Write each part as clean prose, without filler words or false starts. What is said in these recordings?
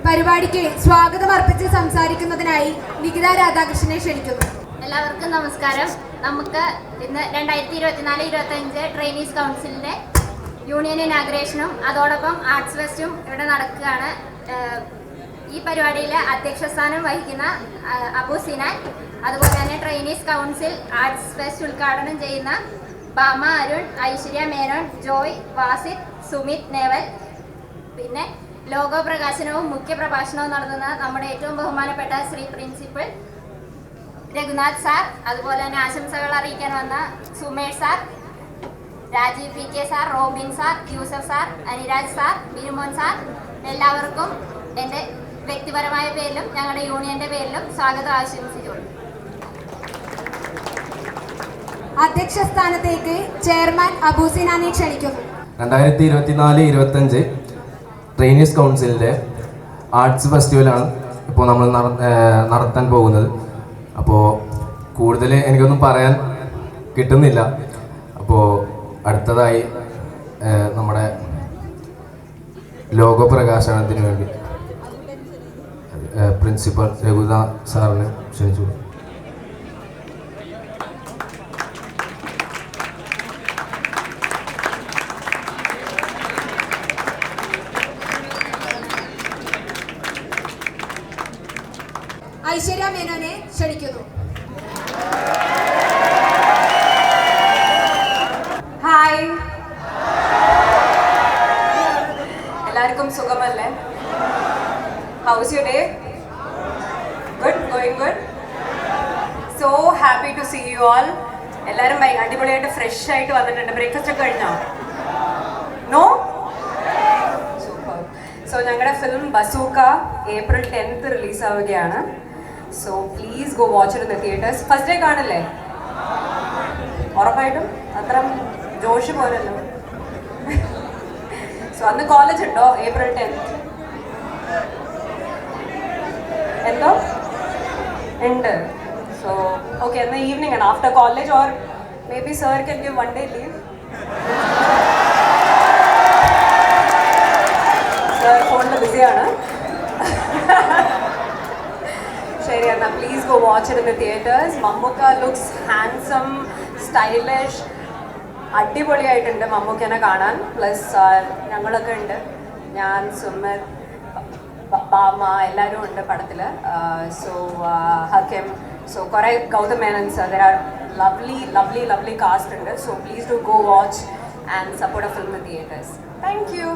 പരിപാടിക്ക് സ്വാഗതം അർപ്പിച്ച് സംസാരിക്കുന്നതിനായി നികിത രാധാകൃഷ്ണനെ ക്ഷണിക്കുന്നു. എല്ലാവർക്കും നമസ്കാരം. നമുക്ക് ഇന്ന് 2024-25 ട്രെയിനീസ് കൗൺസിലിൻ്റെ യൂണിയൻ ഇനാഗ്രേഷനും അതോടൊപ്പം ആർട്സ് ഫെസ്റ്റും ഇവിടെ നടക്കുകയാണ്. ഈ പരിപാടിയിൽ അധ്യക്ഷ സ്ഥാനം വഹിക്കുന്ന അബു സിനാൻ, അതുപോലെ തന്നെ ട്രെയിനീസ് കൗൺസിൽ ആർട്സ് ഫെസ്റ്റ് ഉദ്ഘാടനം ചെയ്യുന്ന ബാമ അരുൺ, ഐശ്വര്യ മേനോൻ, ജോയ്, വാസിദ്, സുമിത് നേവൽ, പിന്നെ ലോഗോ പ്രകാശനവും മുഖ്യ പ്രഭാഷണവും നടത്തുന്ന നമ്മുടെ ഏറ്റവും ബഹുമാനപ്പെട്ട ശ്രീ പ്രിൻസിപ്പൽ രഘുനാഥ് സാർ, അതുപോലെ തന്നെ ആശംസകൾ അറിയിക്കാൻ വന്ന Sumesh sir, Rajeev P K sir, Robin sir, Yusuf sir, Aniraj sir, Birumon sir, എല്ലാവർക്കും എൻ്റെ വ്യക്തിപരമായ പേരിലും ഞങ്ങളുടെ യൂണിയൻ്റെ പേരിലും സ്വാഗതം ആശംസിച്ചുകൊള്ളു. അധ്യക്ഷ സ്ഥാനത്തേക്ക് ചെയർമാൻ അബൂസിനാനെ ക്ഷണിക്കുന്നു. 2024-25 ട്രെയിനീസ് കൗൺസിലിൻ്റെ ആർട്സ് ഫെസ്റ്റിവലാണ് ഇപ്പോൾ നമ്മൾ നടത്താൻ പോകുന്നത്. അപ്പോൾ കൂടുതൽ എനിക്കൊന്നും പറയാൻ കിട്ടുന്നില്ല. അപ്പോൾ അടുത്തതായി നമ്മുടെ ലോഗോ പ്രകാശനത്തിന് വേണ്ടി പ്രിൻസിപ്പൽ രഘുനാഥ് സാറിനെ ക്ഷണിച്ചു. ഐശ്വര്യ മേനോനെ ക്ഷണിക്കുന്നു. ഹായ്, എല്ലാവർക്കും സുഖമല്ലേ? How's your day? Good, going good. So happy to see you all. എല്ലാവരും അടിപൊളിയായിട്ട് ഫ്രഷ് ആയിട്ട് വന്നിട്ടുണ്ട്. ബ്രേക്ക്ഫാസ്റ്റ് ഒക്കെ കഴിഞ്ഞോ? നോ? സൂപ്പർ. സോ ഞങ്ങളുടെ film Bazooka April 10th release ആവുകയാണ്. So please go watch it in the theatres. First day കാണില്ലേ? ഉറപ്പായിട്ടും അത്ര ജോഷ് പോരല്ലോ. സോ അന്ന് കോളേജ് ഉണ്ടോ? April 10th എന്തോ ഉണ്ട്. സോ ഓക്കെ, എന്നാൽ ഈവനിങ് ആണ്, after college, or maybe sir can give 1 day leave. Sir ഫോണിൽ ബിസിയാണ്. ശരി, എന്നാൽ please go watch it in the theatres. Mammukka looks handsome, stylish, അടിപൊളിയായിട്ടുണ്ട് മമ്മൂക്കനെ കാണാൻ. പ്ലസ് ഞങ്ങളൊക്കെ ഉണ്ട്, ഞാൻ, സുമിത്, ബാമ, എല്ലാവരും ഉണ്ട് പടത്തിൽ. സോ ഹക്കിം, സോ കുറേ Gautham Menon sir, there are lovely lovely lovely cast ഉണ്ട്. So please do go watch and support a film in theatres. Thank you.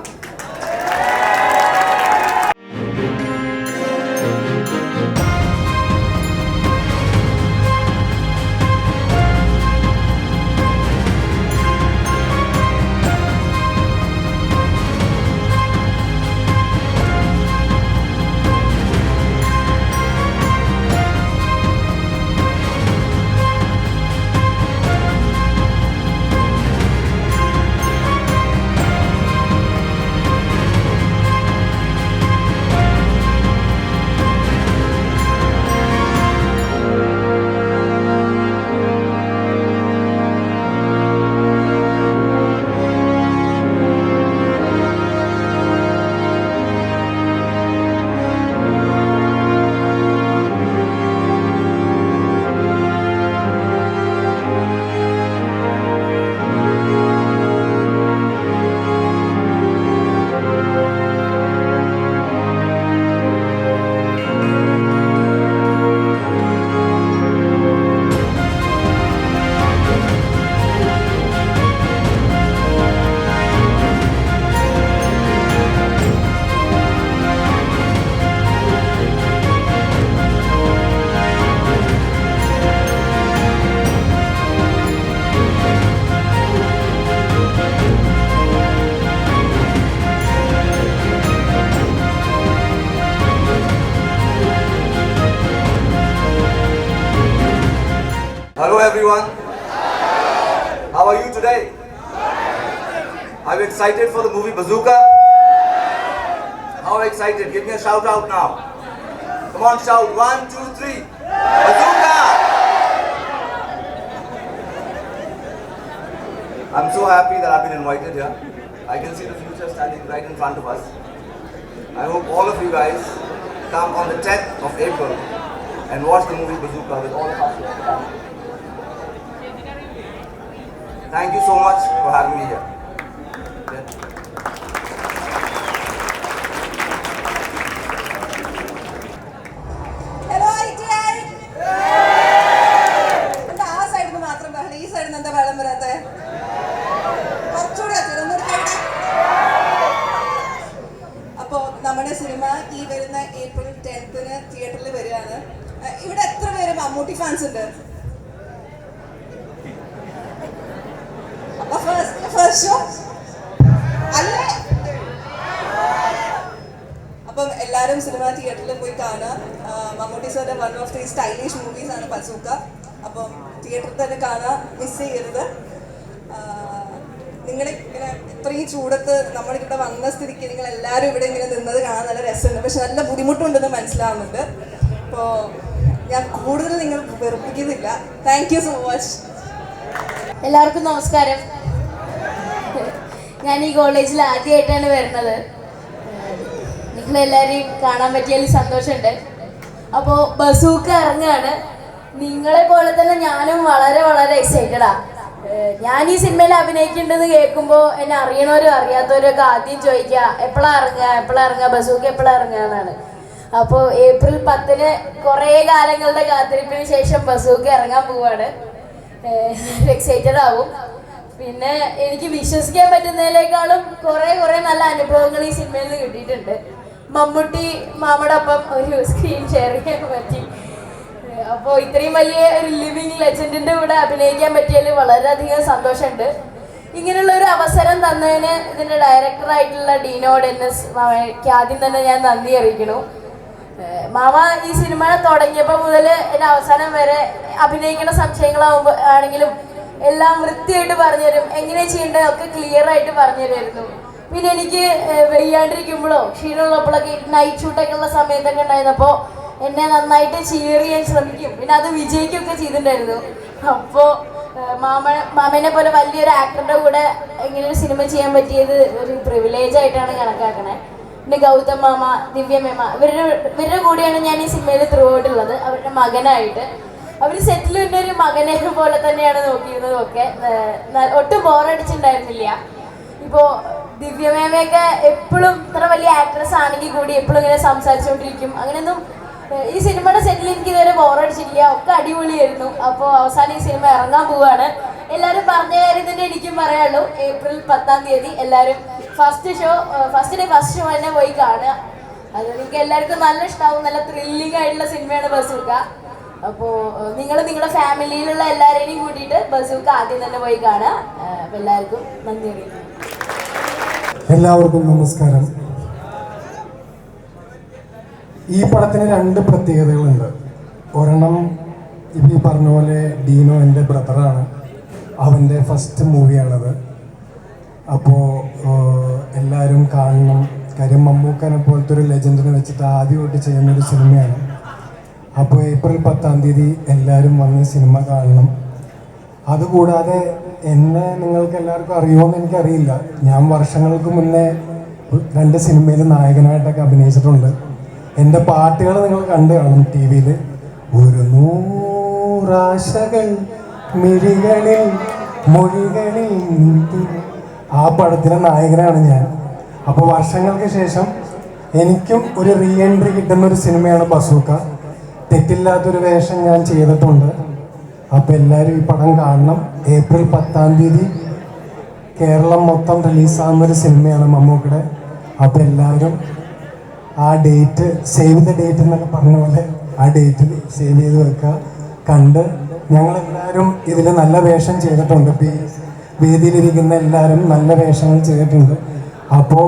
Hello everyone. How are you today? Are you excited for the movie Bazooka? How excited? Give me a shout out now. Come on, shout. 1, 2, 3. Bazooka! I'm so happy that I've been invited here. I can see the future standing right in front of us. I hope all of you guys come on the 10th of April and watch the movie Bazooka with all of us. Thank you so much for having me here. Hello, ITI! എന്താ ആ സൈഡിൽ നിന്ന് മാത്രം ബഹളം, ഈ സൈഡിൽ നിന്ന് എന്താ വെള്ളം വരാത്തെ? കുറച്ചുകൂടി അപ്പോൾ നമ്മുടെ സിനിമ ഈ വരുന്ന April 10th തിയേറ്ററിൽ വരികയാണ്. ഇവിടെ എത്ര പേര് മമ്മൂട്ടി ഫാൻസ് ഉണ്ട്? അപ്പൊ ഫസ്റ്റ് ഷോ അല്ലേ? അപ്പം എല്ലാവരും സിനിമ തിയേറ്ററിൽ പോയി കാണാം. മമ്മൂട്ടി സാറിന്റെ one of the stylish movies ആണ് ബസൂക്ക. അപ്പം തിയേറ്ററിൽ തന്നെ കാണാം, മിസ് ചെയ്യരുത്. നിങ്ങളിങ്ങനെ ഇത്രയും ചൂടത്ത് നമ്മളിവിടെ വന്ന സ്ഥിതിക്ക് നിങ്ങൾ എല്ലാവരും ഇവിടെ ഇങ്ങനെ നിന്നത് കാണാൻ നല്ല രസമുണ്ട്. പക്ഷെ നല്ല ബുദ്ധിമുട്ടുണ്ടെന്ന് മനസ്സിലാവുന്നുണ്ട്. അപ്പോൾ ഞാൻ കൂടുതൽ നിങ്ങൾ വെറുപ്പിക്കുന്നില്ല. Thank you so much. എല്ലാവർക്കും നമസ്കാരം. ഞാൻ ഈ കോളേജിൽ ആദ്യമായിട്ടാണ് വരുന്നത്. നിങ്ങളെല്ലാവരെയും കാണാൻ പറ്റിയതിൽ സന്തോഷമുണ്ട്. അപ്പോൾ ബസൂക്ക ഇറങ്ങുകയാണ്. നിങ്ങളെ പോലെ തന്നെ ഞാനും വളരെ വളരെ എക്സൈറ്റഡാ. ഞാൻ ഈ സിനിമയിൽ അഭിനയിക്കേണ്ടതെന്ന് കേൾക്കുമ്പോൾ എന്നെ അറിയണവരും അറിയാത്തവരും ഒക്കെ ആദ്യം ചോദിക്കുക എപ്പോഴാണ് ഇറങ്ങുക ബസൂക്ക എപ്പോഴാണ് ഇറങ്ങുക എന്നാണ്. അപ്പോൾ April 10 കുറേ കാലങ്ങളുടെ കാത്തിരിപ്പിന് ശേഷം ബസൂക്ക ഇറങ്ങാൻ പോവാണ്. എക്സൈറ്റഡ് ആവും. പിന്നെ എനിക്ക് വിശ്വസിക്കാൻ പറ്റുന്നതിനേക്കാളും കുറേ നല്ല അനുഭവങ്ങൾ ഈ സിനിമയിൽ നിന്ന് കിട്ടിയിട്ടുണ്ട്. മമ്മൂട്ടി മാമയോടൊപ്പം ഒരു സ്ക്രീൻ ഷെയർ ചെയ്യാൻ പറ്റി. അപ്പോൾ ഇത്രയും വലിയ ഒരു ലിവിങ് ലെജൻഡിൻ്റെ കൂടെ അഭിനയിക്കാൻ പറ്റിയതിൽ വളരെയധികം സന്തോഷമുണ്ട്. ഇങ്ങനെയുള്ള ഒരു അവസരം തന്നതിന് ഇതിൻ്റെ ഡയറക്ടറായിട്ടുള്ള ഡീനോ ഡെന്നിസ് മാമയ്ക്ക് ആദ്യം തന്നെ ഞാൻ നന്ദി അറിയിക്കുന്നു. മാമ ഈ സിനിമ തുടങ്ങിയപ്പോൾ മുതൽ എൻ്റെ അവസാനം വരെ അഭിനയിക്കുന്ന സംശയങ്ങളാവുമ്പോൾ ആണെങ്കിലും എല്ലാം വൃത്തിയായിട്ട് പറഞ്ഞുതരും, എങ്ങനെ ചെയ്യേണ്ടതൊക്കെ ക്ലിയർ ആയിട്ട് പറഞ്ഞു തരുമായിരുന്നു. പിന്നെ എനിക്ക് വെയ്യാണ്ടിരിക്കുമ്പോഴോ ക്ഷീണമുള്ളപ്പോഴൊക്കെ നൈറ്റ് ഷൂട്ടൊക്കെ ഉള്ള സമയത്തൊക്കെ ഉണ്ടായിരുന്നപ്പോൾ എന്നെ ചിയർ ചെയ്യാൻ ശ്രമിക്കും. പിന്നെ അത് വിജയിക്കുകയൊക്കെ ചെയ്തിട്ടുണ്ടായിരുന്നു. അപ്പോൾ മാമനെ പോലെ വലിയൊരു ആക്ടറിൻ്റെ കൂടെ ഇങ്ങനെ ഒരു സിനിമ ചെയ്യാൻ പറ്റിയത് ഒരു പ്രിവിലേജ് ആയിട്ടാണ് കണക്കാക്കണേ. പിന്നെ ഗൗതം മാമ, ദിവ്യ മേമ ഇവരുടെ കൂടെയാണ് ഞാൻ ഈ സിനിമയിൽ ത്രൂ ഔട്ടുള്ളത്. അവരുടെ മകനായിട്ട് അവർ സെറ്റിൽ തന്നെ ഒരു മകനെ പോലെ തന്നെയാണ് നോക്കിയിരുന്നതും ഒക്കെ. ഒട്ടും ബോറടിച്ചിട്ടുണ്ടായിരുന്നില്ല. ഇപ്പോൾ ദിവ്യ മേമയൊക്കെ എപ്പോഴും ഇത്ര വലിയ ആക്ട്രസ് ആണെങ്കിൽ കൂടി എപ്പോഴും ഇങ്ങനെ സംസാരിച്ചുകൊണ്ടിരിക്കും. അങ്ങനെയൊന്നും ഈ സിനിമയുടെ സെറ്റിൽ എനിക്ക് ഇതുവരെ ബോറടിച്ചിട്ടില്ല. ഒക്കെ അടിപൊളിയായിരുന്നു. അപ്പോൾ അവസാനം ഈ സിനിമ ഇറങ്ങാൻ പോവുകയാണ്. എല്ലാവരും പറഞ്ഞ കാര്യം തന്നെ എനിക്കും പറയാനുള്ളൂ. April 10 എല്ലാവരും ഫസ്റ്റ് ഷോ തന്നെ പോയി കാണുക. അത് നിങ്ങൾക്ക് എല്ലാവർക്കും നല്ല ഇഷ്ടമാവും. നല്ല ത്രില്ലിംഗ് ആയിട്ടുള്ള സിനിമയാണ് ബസൂക്ക. അപ്പോൾ നിങ്ങൾ നിങ്ങളുടെ ഫാമിലിയിലുള്ള എല്ലാവരെയും കൂട്ടിയിട്ട് ബസൂക്ക ആദ്യം തന്നെ പോയി കാണുക. അപ്പോൾ എല്ലാവർക്കും നന്ദി അറിയിക്കുന്നു. എല്ലാവർക്കും നമസ്കാരം. ഈ പടത്തിന് 2 പ്രത്യേകതകളുണ്ട്. ഒരെണ്ണം ഈ പറഞ്ഞ പോലെ ഡീനോ എൻ്റെ ബ്രദറാണ്. അവൻ്റെ ഫസ്റ്റ് മൂവിയാണത്. അപ്പോൾ എല്ലാവരും കാണണം. കാര്യം മമ്മൂക്കനെ പോലത്തെ ഒരു ലെജൻഡിനെ വെച്ചിട്ട് ആദ്യമായിട്ട് ചെയ്യുന്നൊരു സിനിമയാണ്. അപ്പോൾ April 10 എല്ലാവരും വന്ന് സിനിമ കാണണം. അതുകൂടാതെ എന്നെ നിങ്ങൾക്ക് എല്ലാവർക്കും അറിയുമോയെന്ന് എനിക്കറിയില്ല. ഞാൻ വർഷങ്ങൾക്ക് മുന്നേ 2 സിനിമയിൽ നായകനായിട്ടൊക്കെ അഭിനയിച്ചിട്ടുണ്ട്. എൻ്റെ പാട്ടുകൾ നിങ്ങൾ കണ്ടു കാണും TV-യിൽ. ഒരു 100 ആശകൾ മിഴികളിൽ മൊഴികളിൽ. ആ പടത്തിലെ നായകനാണ് ഞാൻ. അപ്പോൾ വർഷങ്ങൾക്ക് ശേഷം എനിക്കും ഒരു റീ എൻട്രി കിട്ടുന്നൊരു സിനിമയാണ് ബസൂക്ക. തെറ്റില്ലാത്തൊരു വേഷം ഞാൻ ചെയ്തിട്ടുണ്ട്. അപ്പോൾ എല്ലാവരും ഈ പടം കാണണം. April 10 കേരളം മൊത്തം റിലീസാകുന്നൊരു സിനിമയാണ് മമ്മൂക്കയുടെ. അപ്പോൾ എല്ലാവരും ആ ഡേറ്റ് സേവ് ദ ഡേറ്റ് എന്നൊക്കെ പറഞ്ഞ പോലെ ആ ഡേറ്റിൽ സേവ് ചെയ്ത് വെക്കുക. കണ്ട് ഞങ്ങളെല്ലാവരും ഇതിൽ നല്ല വേഷം ചെയ്തിട്ടുണ്ട്. ഇപ്പോൾ ഈ വേദിയിലിരിക്കുന്ന എല്ലാവരും നല്ല വേഷങ്ങൾ ചെയ്തിട്ടുണ്ട്. അപ്പോൾ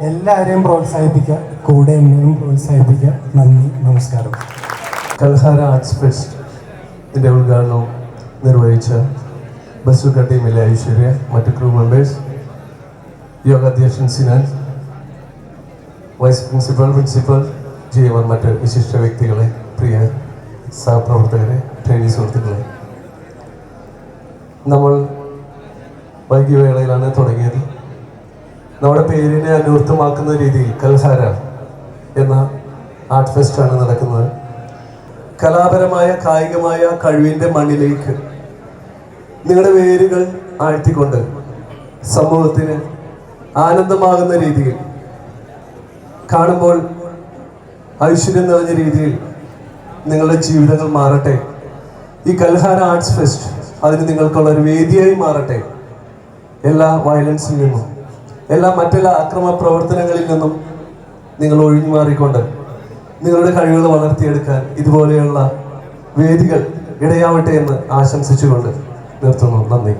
എല്ലാവരെയും പ്രോത്സാഹിപ്പിക്കുക, കൂടെ എന്നെയും പ്രോത്സാഹിപ്പിക്കുക. നന്ദി, നമസ്കാരം. കൽഹാര ആർട്സ് ഫെസ്റ്റിൻ്റെ ഉദ്ഘാടനം നിർവഹിച്ച ബസൂക്ക ടീമിലെ ഐശ്വര്യ, മറ്റ് ക്രൂ മെമ്പേഴ്സ്, യോഗാധ്യക്ഷൻ സിനാൻ, വൈസ് പ്രിൻസിപ്പൽ, GM, മറ്റ് വിശിഷ്ട വ്യക്തികളെ, പ്രിയ സഹപ്രവർത്തകരെ, ട്രെയിനി സുഹൃത്തുക്കളെ, നമ്മൾ വൈകിയ വേളയിലാണ് തുടങ്ങിയത്. നമ്മുടെ പേരിനെ അന്വർത്ഥമാക്കുന്ന രീതിയിൽ കൽഹാര എന്ന ആർട്ട് ഫെസ്റ്റാണ് നടക്കുന്നത്. കലാപരമായ കായികമായ കഴിവിൻ്റെ മണ്ണിലേക്ക് നിങ്ങളുടെ വേരുകൾ ആഴ്ത്തിക്കൊണ്ട് സമൂഹത്തിന് ആനന്ദമാകുന്ന രീതിയിൽ, കാണുമ്പോൾ ഐശ്വര്യം നിറഞ്ഞ രീതിയിൽ നിങ്ങളുടെ ജീവിതങ്ങൾ മാറട്ടെ. ഈ കൽഹാര ആർട്സ് ഫെസ്റ്റ് അതിന് നിങ്ങൾക്കുള്ള ഒരു വേദിയായി മാറട്ടെ. എല്ലാ വയലൻസിൽ നിന്നും, മറ്റെല്ലാ അക്രമ പ്രവർത്തനങ്ങളിൽ നിന്നും നിങ്ങൾ ഒഴിഞ്ഞു മാറിക്കൊണ്ട് നിങ്ങളുടെ കഴിവുകൾ വളർത്തിയെടുക്കാൻ ഇതുപോലെയുള്ള വേദികൾ ഇടയാവട്ടെ എന്ന് ആശംസിച്ചുകൊണ്ട് നിർത്തുന്നു. നന്ദി.